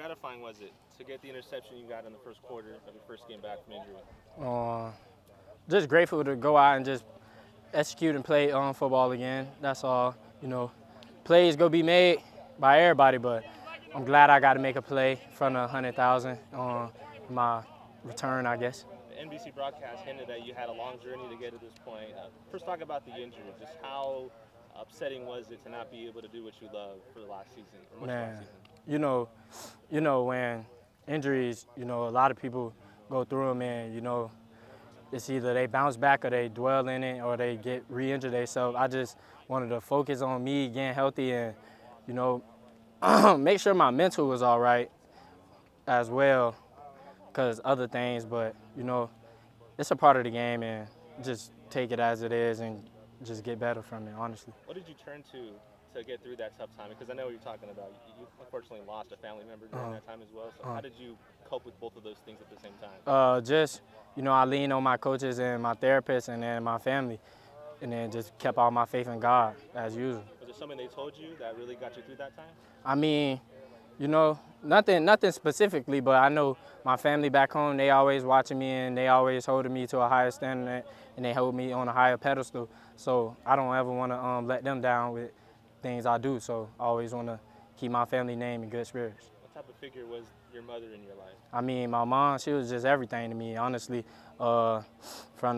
gratifying was it to get the interception you got in the first quarter of your first game back from injury? Just grateful to go out and just execute and play football again. That's all. Plays go be made by everybody, but I'm glad I got to make a play in front of 100,000 on my return, I guess. The NBC broadcast hinted that you had a long journey to get to this point. First, talk about the injury. Just how upsetting was it to not be able to do what you love for the last season? Or much last season? When injuries, a lot of people go through them, and it's either they bounce back or they dwell in it or they get re-injured themselves. I just wanted to focus on me getting healthy and, make sure my mental was all right as well, because other things, but, it's a part of the game, and just take it as it is and just get better from it, honestly. What did you turn to get through that tough time? Because I know what you're talking about. You unfortunately lost a family member during that time as well. So how did you cope with both of those things at the same time? I leaned on my coaches and my therapist and then my family, and then just kept all my faith in God as usual. Was there something they told you that really got you through that time? I mean, nothing specifically, but I know my family back home, they always watching me and they always holding me to a higher standard and they hold me on a higher pedestal. So I don't ever want to let them down with things I do. So I always want to keep my family name in good spirits. What type of figure was your mother in your life? I mean, my mom, she was just everything to me, honestly. From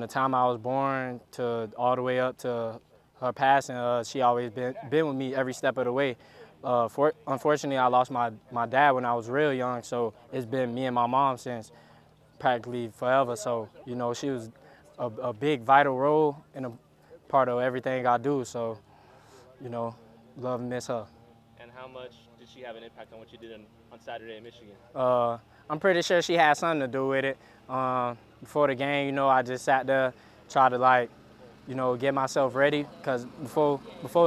the time I was born to all the way up to her passing, she always been with me every step of the way. Unfortunately, I lost my dad when I was real young, so it's been me and my mom since practically forever. So, she was a big, vital role in a part of everything I do. So, love and miss her. And how much did she have an impact on what you did on Saturday in Michigan? I'm pretty sure she had something to do with it. Before the game, I just sat there, tried to get myself ready, because before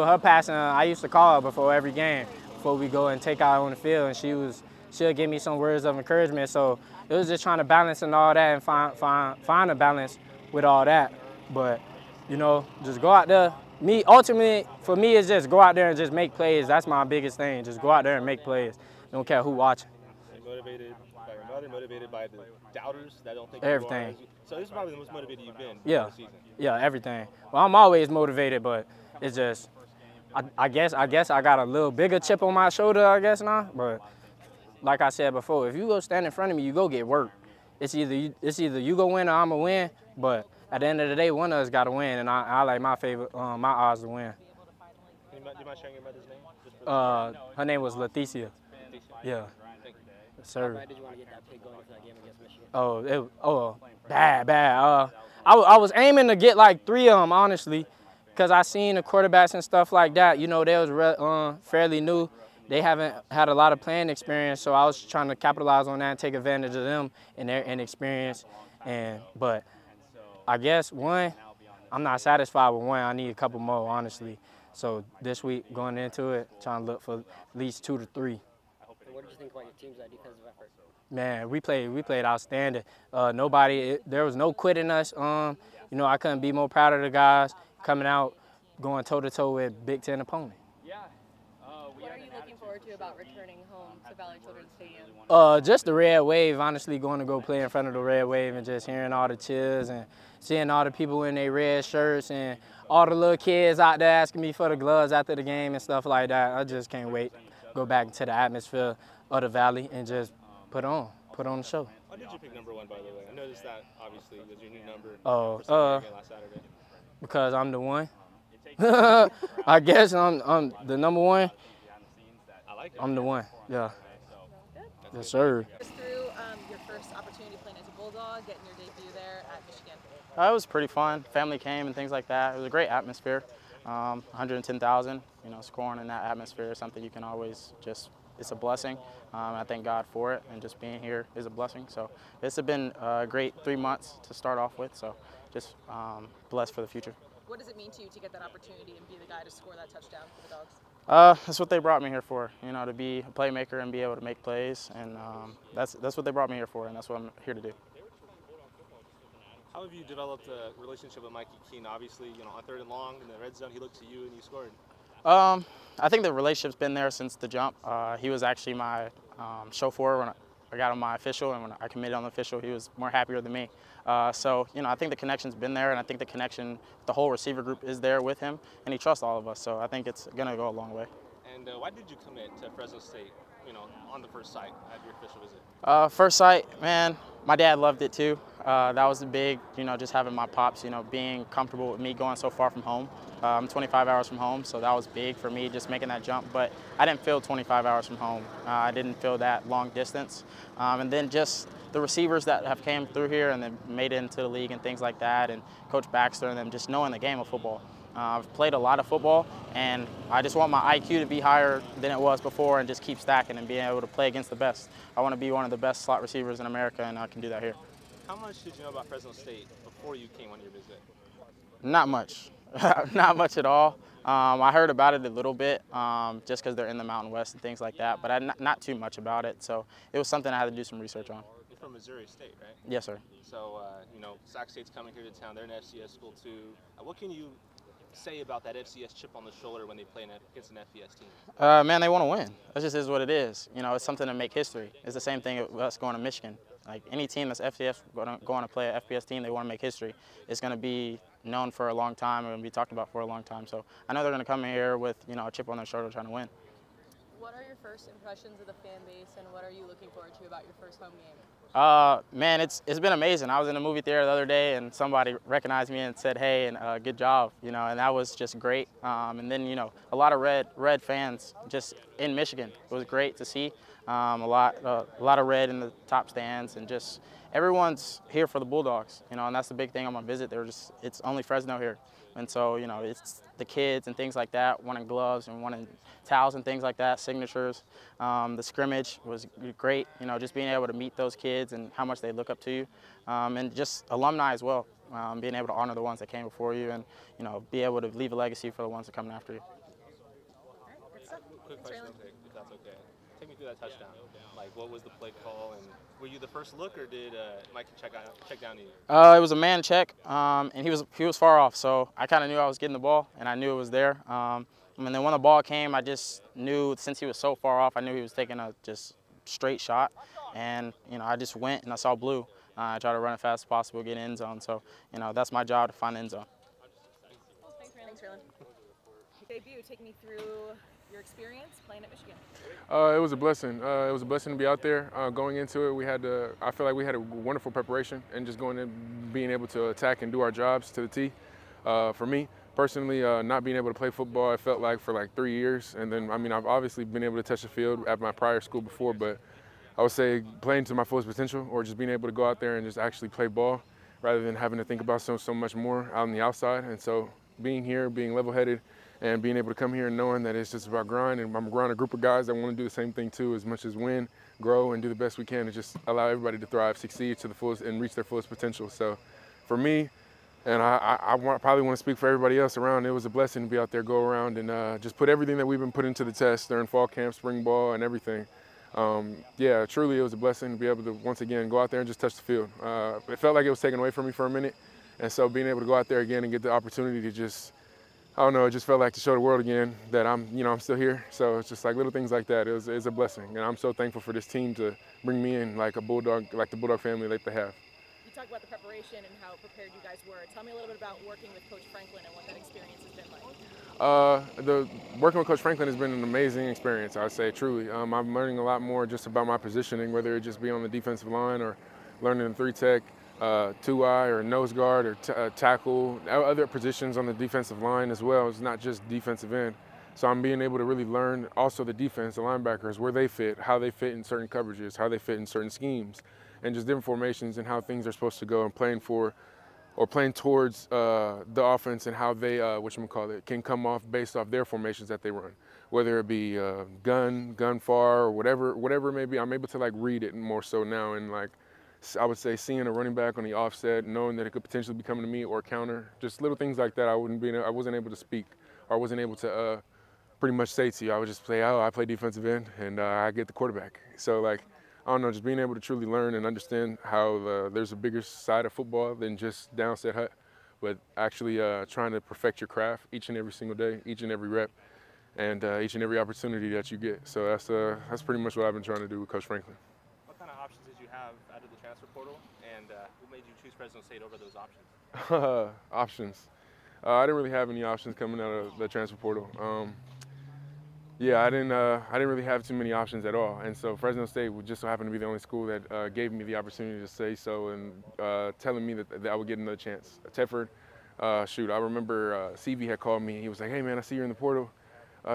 her passing, I used to call her before every game, before we go and take out on the field, and she'll give me some words of encouragement. So it was just trying to balance and all that and find a balance with all that. But, just go out there. Ultimately, for me, it's just go out there and just make plays. That's my biggest thing. Just go out there and make plays. Don't care who watching. You're motivated by your mother, motivated by the doubters that don't think everything. You are. So this is probably the most motivated you've been this season. Yeah, everything. Well, I'm always motivated, but it's just, I guess I got a little bigger chip on my shoulder, I guess now. But like I said before, if you go stand in front of me, you go get work. It's either you go win or I'm going to win, but at the end of the day, one of us got to win, and I like my odds to win. Do you mind sharing your mother's name? Her name was Leticia. Yeah. Thank you. Sir. How bad did you want to get that pick going for that game against Michigan? Bad. I was aiming to get like 3 of them, honestly, because I seen the quarterbacks and stuff like that. They was fairly new. They haven't had a lot of playing experience, so I was trying to capitalize on that and take advantage of them and their inexperience. But I guess one, I'm not satisfied with one. I need a couple more, honestly. So this week, going into it, trying to look for at least 2 to 3. What did you think about your team's defensive effort? Man, we played outstanding. There was no quitting us. I couldn't be more proud of the guys coming out, going toe-to-toe with Big Ten opponent. What are you looking forward to about returning home to Valley Children's Stadium? Just the Red Wave, honestly, going to go play in front of the Red Wave and just hearing all the cheers and seeing all the people in their red shirts and all the little kids out there asking me for the gloves after the game and stuff like that. I just can't wait to go back into the atmosphere of the Valley and just put on the show. Why did you pick number 1, by the way? I noticed that, obviously, was your new number for last Saturday. Because I'm the one. I guess I'm the number 1. I like it. I'm the one, yeah. Good. Yes, sir. Just through your first opportunity playing as a Bulldog, getting your debut there at Michigan. It was pretty fun. Family came and things like that. It was a great atmosphere. 110,000, scoring in that atmosphere is something you can always it's a blessing. I thank God for it, and just being here is a blessing. So this has been a great 3 months to start off with, so just blessed for the future. What does it mean to you to get that opportunity and be the guy to score that touchdown for the Dogs? That's what they brought me here for, to be a playmaker and be able to make plays, and that's what they brought me here for, and that's what I'm here to do. How have you developed a relationship with Mikey Keene? Obviously, on 3rd and long in the red zone, he looked to you and you scored. I think the relationship's been there since the jump. He was actually my chauffeur when I got on my official, and when I committed on the official, he was more happier than me. So, you know, I think the connection's been there, and I think the connection, the whole receiver group is there with him, and he trusts all of us. So I think it's going to go a long way. And why did you commit to Fresno State, you know, on the first sight at your official visit? First sight, man, my dad loved it too. That was big, you know, just having my pops, you know, being comfortable with me going so far from home. I'm 25 hours from home, so that was big for me, just making that jump. But I didn't feel 25 hours from home. I didn't feel that long distance. And then just the receivers that have came through here and then made it into the league and things like that, and Coach Baxter and them just knowing the game of football. I've played a lot of football, and I just want my IQ to be higher than it was before and just keep stacking and being able to play against the best. I want to be one of the best slot receivers in America, and I can do that here. How much did you know about Fresno State before you came on your visit? Not much. Not much at all. I heard about it a little bit just because they're in the Mountain West and things like that, but not too much about it. So it was something I had to do some research on. You're from Missouri State, right? Yes, sir. So, you know, Sac State's coming here to town. They're an FCS school too. What can you say about that FCS chip on the shoulder when they play against an FBS team? Man, they want to win. That just is what it is. You know, it's something to make history. It's the same thing with us going to Michigan. Like any team that's FCS going to play an FBS team, they want to make history. It's going to be known for a long time and be talked about for a long time. So I know they're going to come in here with, you know, a chip on their shoulder trying to win. What are your first impressions of the fan base, and what are you looking forward to about your first home game? Man, it's been amazing. I was in a movie theater the other day, and somebody recognized me and said, "Hey," and good job, you know, and that was just great. And then, you know, a lot of red fans just in Michigan. It was great to see. A lot of red in the top stands, and just everyone's here for the Bulldogs, you know, and that's the big thing on my visit. It's only Fresno here. And so, you know, it's the kids and things like that, wanting gloves and wanting towels and things like that, signatures. The scrimmage was great, you know, just being able to meet those kids and how much they look up to you. And just alumni as well, being able to honor the ones that came before you and, you know, be able to leave a legacy for the ones that come after you. All right, good stuff. Quick question, if that's okay. Take me through that touchdown. Like, what was the play call, and were you the first look, or did Mike check down to you? It was a man check, and he was far off, so I kind of knew I was getting the ball, and I knew it was there. And then when the ball came, I just knew, since he was so far off, I knew he was taking a just straight shot, and you know, I just went and I saw blue. I tried to run as fast as possible, get in end zone. So, you know, that's my job, to find the end zone. Thanks, Raylan. Debut, take me through your experience playing at Michigan. It was a blessing. It was a blessing to be out there. Going into it, I feel like we had a wonderful preparation, and just going in, being able to attack and do our jobs to the T. For me personally, not being able to play football, I felt like for like 3 years, and then, I mean, I've obviously been able to touch the field at my prior school before, but I would say playing to my fullest potential, or just being able to go out there and just actually play ball rather than having to think about so much more out on the outside. And so being here, being level-headed, and being able to come here and knowing that it's just about grind, and I'm around a group of guys that want to do the same thing too, as much as win, grow, and do the best we can, and just allow everybody to thrive, succeed to the fullest, and reach their fullest potential. So for me, and I probably want to speak for everybody else around, it was a blessing to be out there, go around, and just put everything that we've been putting to the test during fall camp, spring ball, and everything. Yeah, truly it was a blessing to be able to, once again, go out there and just touch the field. It felt like it was taken away from me for a minute, and so being able to go out there again and get the opportunity to just, I don't know, it just felt like to show the world again that I'm still here. So it's just like little things like that. It's a blessing, and I'm so thankful for this team to bring me in like a Bulldog, like the Bulldog family that they have. You talked about the preparation and how prepared you guys were. Tell me a little bit about working with Coach Franklin and what that experience has been like. Working with Coach Franklin has been an amazing experience, I'd say, truly. I'm learning a lot more just about my positioning, whether it just be on the defensive line or learning the 3-tech. 2-eye or nose guard or tackle, other positions on the defensive line as well. It's not just defensive end. So I'm being able to really learn also the defense, the linebackers, where they fit, how they fit in certain coverages, how they fit in certain schemes, and just different formations and how things are supposed to go, and playing for or playing towards the offense, and how they, can come off based off their formations that they run. Whether it be gun far, or whatever it may be, I'm able to like read it more so now, and like, I would say seeing a running back on the offset, knowing that it could potentially be coming to me or counter, just little things like that I wasn't able to speak, or I wasn't able to pretty much say to you. I would just play, I play defensive end, and I get the quarterback. So like, I don't know, just being able to truly learn and understand how there's a bigger side of football than just downset hut, but actually trying to perfect your craft each and every single day, each and every rep, and each and every opportunity that you get. So that's pretty much what I've been trying to do with Coach Franklin. What kind of options did you have out of the transfer portal, and what made you choose Fresno State over those options? Options. I didn't really have any options coming out of the transfer portal. Yeah, I didn't really have too many options at all, and so Fresno State would just so happen to be the only school that gave me the opportunity to say so and telling me that I would get another chance. Tedford, shoot, I remember CV had called me. He was like, "Hey man, I see you're in the portal.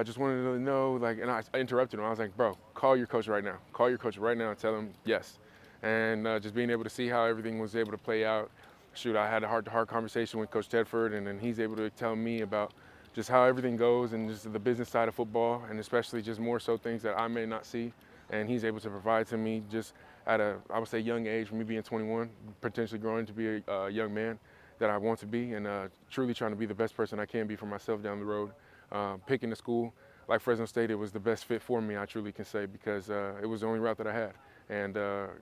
Just wanted to know," like, and I interrupted him. I was like, "Bro, call your coach right now. Call your coach right now and tell him yes." And just being able to see how everything was able to play out. Shoot, I had a heart-to-heart conversation with Coach Tedford, and then he's able to tell me about just how everything goes and just the business side of football, and especially just more so things that I may not see. And he's able to provide to me just at a, I would say, young age, for me being 21, potentially growing to be a young man that I want to be, and truly trying to be the best person I can be for myself down the road. Picking a school like Fresno State, it was the best fit for me, I truly can say, because it was the only route that I had. And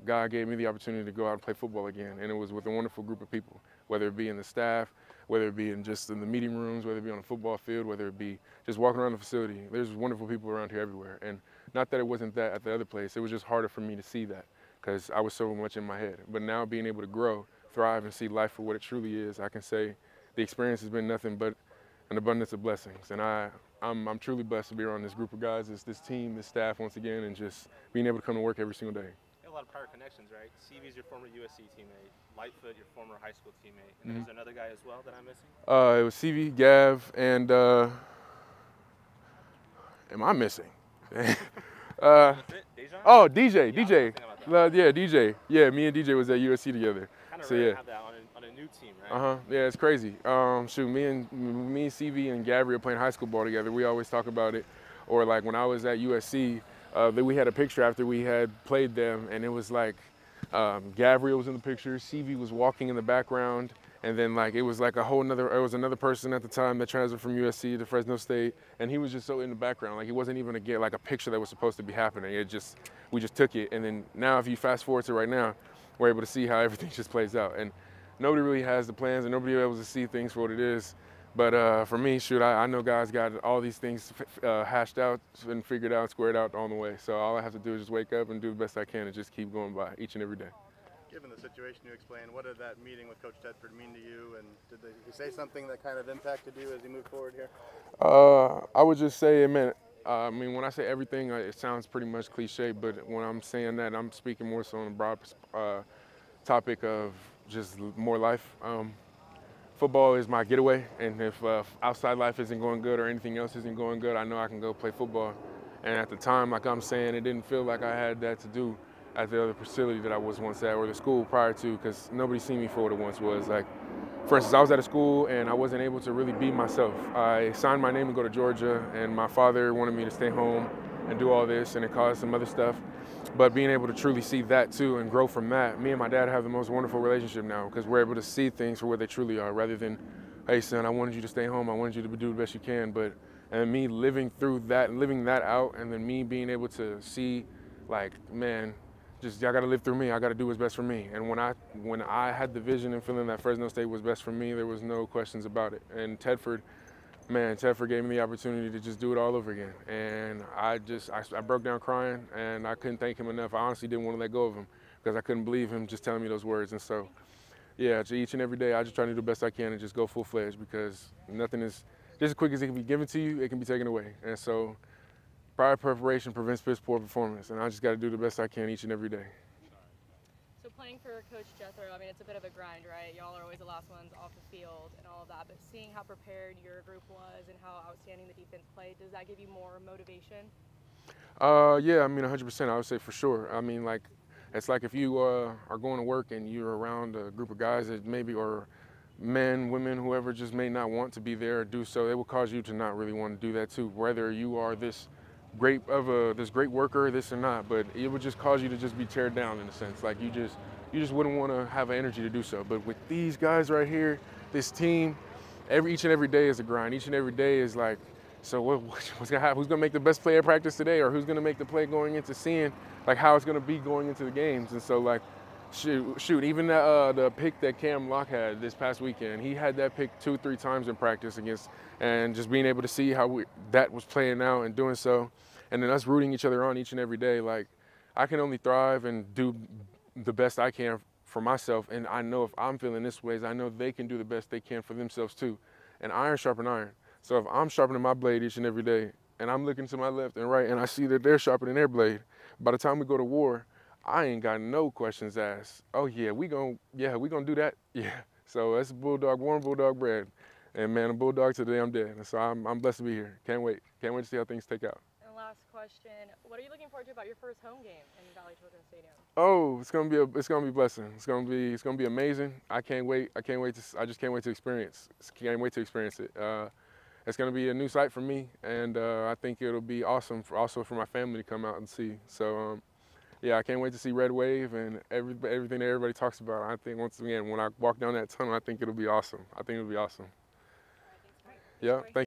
God gave me the opportunity to go out and play football again, and it was with a wonderful group of people, whether it be in the staff, whether it be in just in the meeting rooms, whether it be on the football field, whether it be just walking around the facility. There's wonderful people around here everywhere. And not that it wasn't that at the other place, it was just harder for me to see that because I was so much in my head. But now being able to grow, thrive, and see life for what it truly is, I can say the experience has been nothing but an abundance of blessings. And I'm truly blessed to be around this group of guys, this team, this staff once again, and just being able to come to work every single day. A lot of prior connections, right? CV's your former USC teammate, Lightfoot, your former high school teammate, and there's another guy as well that I'm missing? It was CV, Gav, and am I missing? Oh, DJ. Yeah, DJ. Yeah, me and DJ was at USC together. Kind of so rare yeah. to have that on a new team, right? Yeah, it's crazy. Shoot, me, CV, and Gabriel playing high school ball together. We always talk about it. Or like when I was at USC, we had a picture after we had played them, and it was like Gabriel was in the picture, CV was walking in the background, and then like it was like it was another person at the time that transferred from USC to Fresno State, and he was just so in the background, like he wasn't even like a picture that was supposed to be happening. We just took it, and then now if you fast forward to right now, we're able to see how everything just plays out, and nobody really has the plans, and nobody able to see things for what it is. But for me, shoot, I know guys got all these things hashed out and figured out, squared out on the way. So all I have to do is just wake up and do the best I can and just keep going by each and every day. Given the situation you explained, what did that meeting with Coach Tedford mean to you? And did he say something that kind of impacted you as you move forward here? I would just say it meant, I mean, when I say everything, it sounds pretty much cliche, but when I'm saying that, I'm speaking more so on a broad topic of just more life. Football is my getaway, and if outside life isn't going good or anything else isn't going good, I know I can go play football. And at the time, like I'm saying, it didn't feel like I had that to do at the other facility that I was once at or the school prior to, because nobody seen me for what it once was. Like, for instance, I was at a school and I wasn't able to really be myself. I signed my name to go to Georgia, and my father wanted me to stay home and do all this, and it caused some other stuff. But being able to truly see that too and grow from that, me and my dad have the most wonderful relationship now because we're able to see things for what they truly are rather than, hey son, I wanted you to stay home, I wanted you to do the best you can. And me living through that and living that out, and then me being able to see like, man, just I gotta live through me, I gotta do what's best for me. And when I had the vision and feeling that Fresno State was best for me, there was no questions about it. And Tedford gave me the opportunity to just do it all over again. And I broke down crying, and I couldn't thank him enough. I honestly didn't want to let go of him because I couldn't believe him just telling me those words. And so, yeah, each and every day, I just try to do the best I can and just go full-fledged because nothing is, just as quick as it can be given to you, it can be taken away. And so prior preparation prevents poor performance, and I just got to do the best I can each and every day. So playing for Coach Jethro, I mean, it's a bit of a grind, right? Y'all are always the last ones off the field and all of that, but seeing how prepared your group was and how outstanding the defense played, does that give you more motivation? Yeah, I mean, 100%, I would say for sure. I mean, like, it's like if you are going to work and you're around a group of guys that maybe are men, women, whoever just may not want to be there or do so, it will cause you to not really want to do that too, whether you are this great worker, this or not, but it would just cause you to just be teared down in a sense. Like you just wouldn't want to have an energy to do so. But with these guys right here, this team, each and every day is a grind. Each and every day is like, so what's gonna happen? Who's gonna make the best play at practice today, or who's gonna make the play going into seeing like how it's gonna be going into the games? And so like Shoot, even the pick that Cam Locke had this past weekend, he had that pick 2-3 times in practice against, and just being able to see how that was playing out and doing so, and then us rooting each other on each and every day. Like, I can only thrive and do the best I can for myself, and I know if I'm feeling this way, I know they can do the best they can for themselves too. And iron sharpen iron. So if I'm sharpening my blade each and every day, and I'm looking to my left and right, and I see that they're sharpening their blade, by the time we go to war, I ain't got no questions asked. Oh yeah, we gonna do that. Yeah. So that's Bulldog, warm Bulldog bread. And man, I'm Bulldog today, I'm dead. And so I'm blessed to be here. Can't wait to see how things take out. And last question, what are you looking forward to about your first home game in Valley Children's Stadium? Oh, it's gonna be a blessing. It's gonna be amazing. I just can't wait to experience. Can't wait to experience it. It's gonna be a new sight for me, and I think it'll be awesome also for my family to come out and see. So. Yeah, I can't wait to see Red Wave and everything that everybody talks about. I think once again, when I walk down that tunnel, I think it'll be awesome. I think it'll be awesome. Yeah, thank you.